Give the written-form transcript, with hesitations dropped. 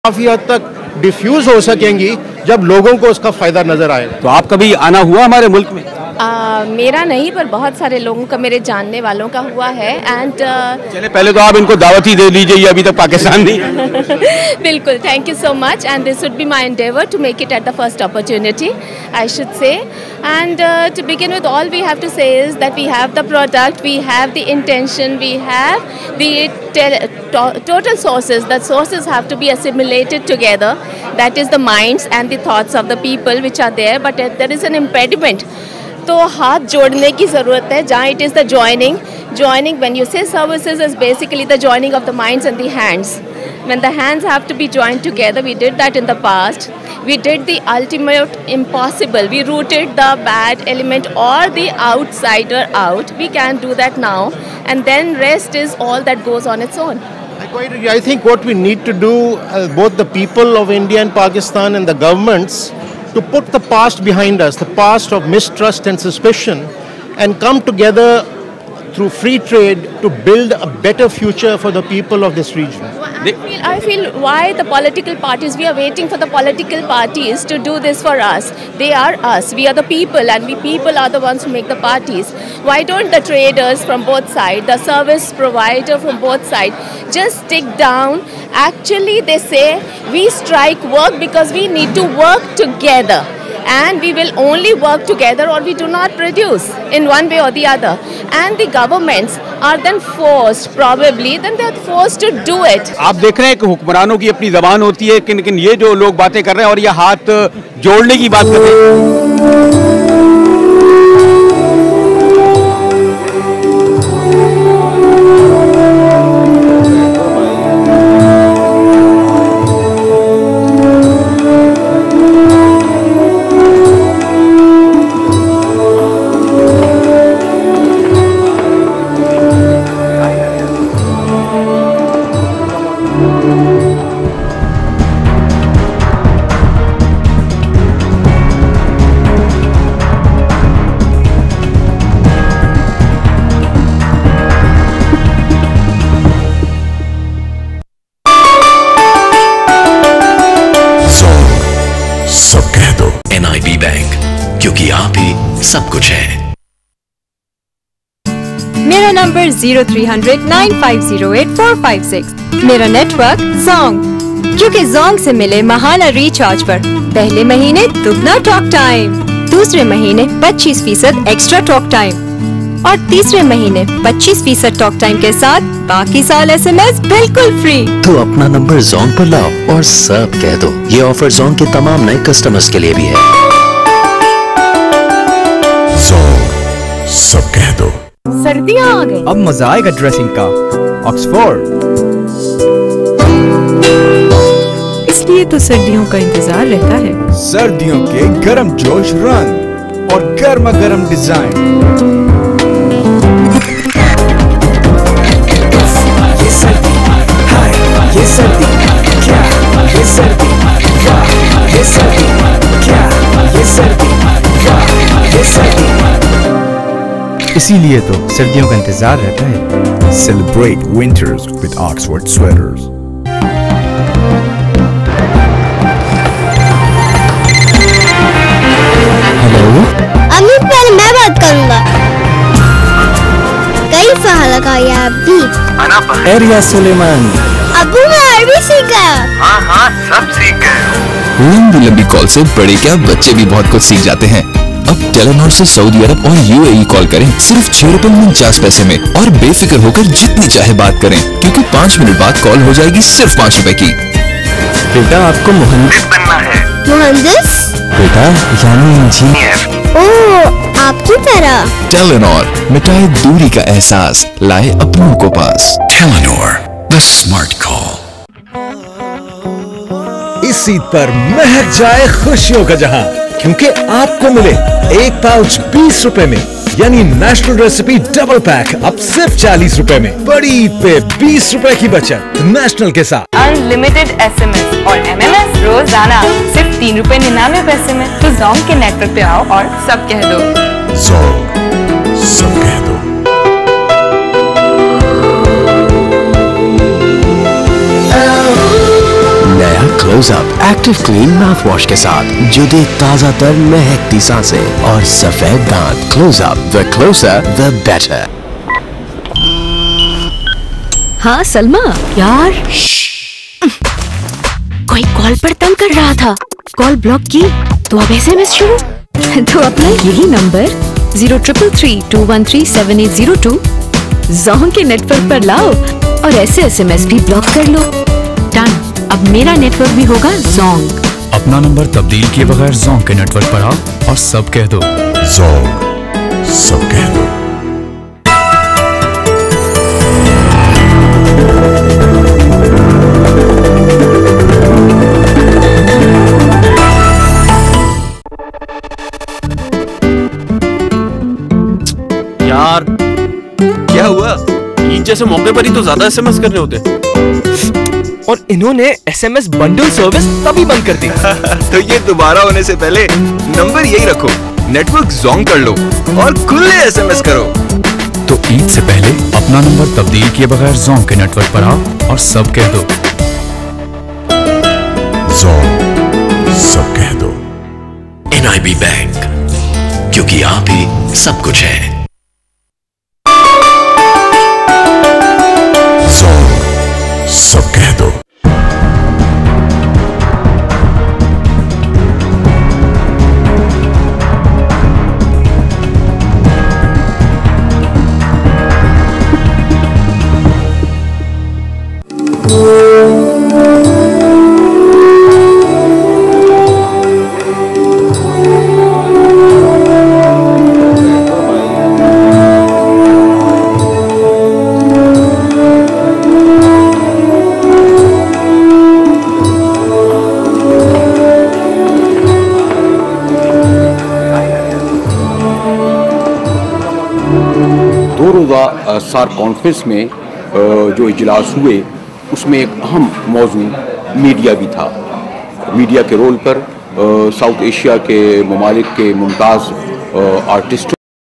काफ़ी हद तक डिफ्यूज़ हो सकेंगी जब लोगों को उसका फ़ायदा नज़र आएगा। तो आप कभी आना हुआ हमारे मुल्क में? मेरा नहीं, पर बहुत सारे लोगों का, मेरे जानने वालों का हुआ है। एंड चले पहले तो आप इनको दावत ही दे दीजिए, ये अभी तक पाकिस्तान नहीं। बिल्कुल, thank you so much, and this would be my endeavour to make it at the first opportunity, I should say. And to begin with, all we have to say is that we have the product, we have the intention, we have the total sources. The sources have to be assimilated together. That is the minds and the thoughts of the people which are there. But there is an impediment. तो हाथ जोड़ने की ज़रूरत है, जहाँ it is the joining. When you say services, is basically the joining of the minds and the hands. When the hands have to be joined together, we did that in the past. We did the ultimate impossible. We rooted the bad element or the outsider out. We can do that now, and then rest is all that goes on its own. I think what we need to do, both the people of India and Pakistan and the governments, to put the past behind us, the past of mistrust and suspicion, and come together through free trade to build a better future for the people of this region. I feel why the political parties, we are waiting for the political parties to do this for us. They are us, we are the people, and we people are the ones who make the parties. Why don't the traders from both sides, the service provider from both sides, just stick down? Actually, they say we strike work because we need to work together. And we will only work together or we do not produce in one way or the other. And the governments are then forced, probably, then they are forced to do it. आप देख रहे हैं कि हुक्मरानों की अपनी ज़बान होती है, लेकिन ये जो लोग बातें कर रहे हैं और ये हाथ जोड़ने की बात कर रहे हैं। सब कुछ है। मेरा नंबर 0300-950-8456। मेरा नेटवर्क जोंग, क्योंकि जोंग से मिले महाना रिचार्ज पर पहले महीने दुगना टॉक टाइम, दूसरे महीने 25% एक्स्ट्रा टॉक टाइम और तीसरे महीने 25% टॉक टाइम के साथ बाकी साल SMS बिल्कुल फ्री। तो अपना नंबर जोंग पर लाओ और सब कह दो। ये ऑफर जोंग के तमाम नए कस्टमर्स के लिए भी है। सब कह दो। सर्दियाँ आ गई, अब मजा आएगा ड्रेसिंग का। ऑक्सफोर्ड, इसलिए तो सर्दियों का इंतजार रहता है। सर्दियों के गरम जोश रंग और गर्मा गर्म डिजाइन। ये सर्दी, हाय ये सर्दी, क्या ये सर्दी, वाह ये सर्दी, क्या ये सर्दी, वाह ये सर्दी। इसीलिए तो सर्दियों का इंतजार रहता है। Celebrate winters with Oxford sweaters. Hello Amit, पहले मैं बात करूंगा। कई फहला का या बीफ एरिया सुलेमान। अबू मैं अरबी सीख गया। हाँ सब सीख गए। लंबी लंबी कॉल से बड़े क्या बच्चे भी बहुत कुछ सीख जाते हैं। अब टेलीनॉर से सऊदी अरब और UAE कॉल करें सिर्फ 6 रुपए 49 पैसे में और बेफिक्र होकर जितनी चाहे बात करें, क्योंकि 5 मिनट बाद कॉल हो जाएगी सिर्फ 5 रुपए की। बेटा आपको मुहंदिस बनना है। मुहंदिस? बेटा यानी इंजीनियर। ओह, आपकी तरह। टेलीनॉर, मिटाए दूरी का एहसास, लाए अपनों को पास। Telenor, the smart call. इस ईद पर महक जाए खुशियों का जहां, क्योंकि आपको मिले एक पाउच 20 रुपए में, यानी नेशनल रेसिपी डबल पैक अब सिर्फ 40 रुपए में। बड़ी ईद पे 20 रुपए की बचत नेशनल के साथ। अनलिमिटेड SMS और MMS रोजाना सिर्फ 3 रुपए 99 पैसे में। तो जोंग के नेटवर्क पे आओ और सब कह दो। जोंग, सब कह दो। नया Closeup active clean mouthwash के साथ जो दे ताजा तर महकती सांसें और सफेद दांत। Closeup, the closer the better. हाँ सलमा यार, कोई कॉल पर तंग कर रहा था, कॉल ब्लॉक की तो अब SMS शुरू। तो अपना यही नंबर 0333213780 जोंग के नेटवर्क पर लाओ और ऐसे SMS भी ब्लॉक कर लो। डन, अब मेरा नेटवर्क भी होगा जोंग। अपना नंबर तब्दील किए बगैर जोंग के नेटवर्क पर आओ और सब कह दो। जोंग, सब कह दो। यार क्या हुआ? ईद जैसे मौके पर ही तो ज्यादा SMS करने होते और इन्होंने SMS बंडल सर्विस तभी बंद कर दी। तो ये दोबारा होने से पहले नंबर यही रखो, नेटवर्क जोंग कर लो और खुले SMS करो। तो ईद से पहले अपना नंबर तब्दील किए बगैर जोंग के नेटवर्क पर आओ और सब कह दो। जोंग, सब कह दो। NIB बैंक, क्योंकि आप ही सब कुछ है। सब कह दो। सार कॉन्फ्रेंस में जो इजलास हुए उसमें एक अहम मौजू मीडिया भी था। मीडिया के रोल पर साउथ एशिया के ममालिक के मुमताज़ आर्टिस्टों